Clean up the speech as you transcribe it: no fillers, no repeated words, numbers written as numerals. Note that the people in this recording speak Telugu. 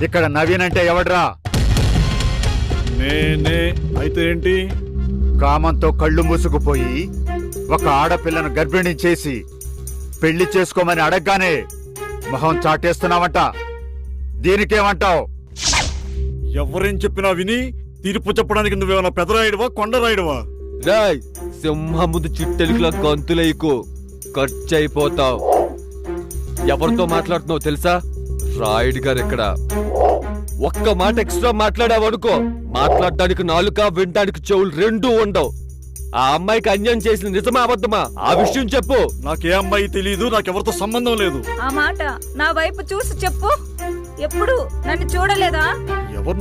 ఇక్కడ నవీన్ అంటే ఎవడ్రా? నేనే. అయితే ఏంటి? కామంతో కళ్ళు మూసుకుపోయి ఒక ఆడపిల్లను గర్భిణి చేసి పెళ్లి చేసుకోమని అడగగానే మొహం చాటేస్తున్నావంట. దీనికేమంటావు? ఎవరేం చెప్పినా విని తీర్పు చెప్పడానికి నువ్వేమన్నా పెదరాయుడువా కొండరాయుడువా? రాయ్ సింహముదు చిట్టెలికల గంతులేకు ఖర్చు అయిపోతావు. ఎవరితో మాట్లాడుతున్నావు తెలుసా? రాయుడు గారు ఇక్కడ. ఒక్క మాట ఎక్స్ట్రా మాట్లాడావనుకో, మాట్లాడడానికి నాలుక, వినడానికి చెవులు రెండూ ఉండవు. ఆ అమ్మాయికి అన్యాయం చేసిన నిజమా అబద్ధమా ఆ విషయం చెప్పు. నాకే అమ్మాయి తెలీదు, నాకెవరితో సంబంధం లేదు. ఆ మాట నా వైపు చూసి చెప్పు. ఎప్పుడు నన్ను చూడలేదా? ఎవరు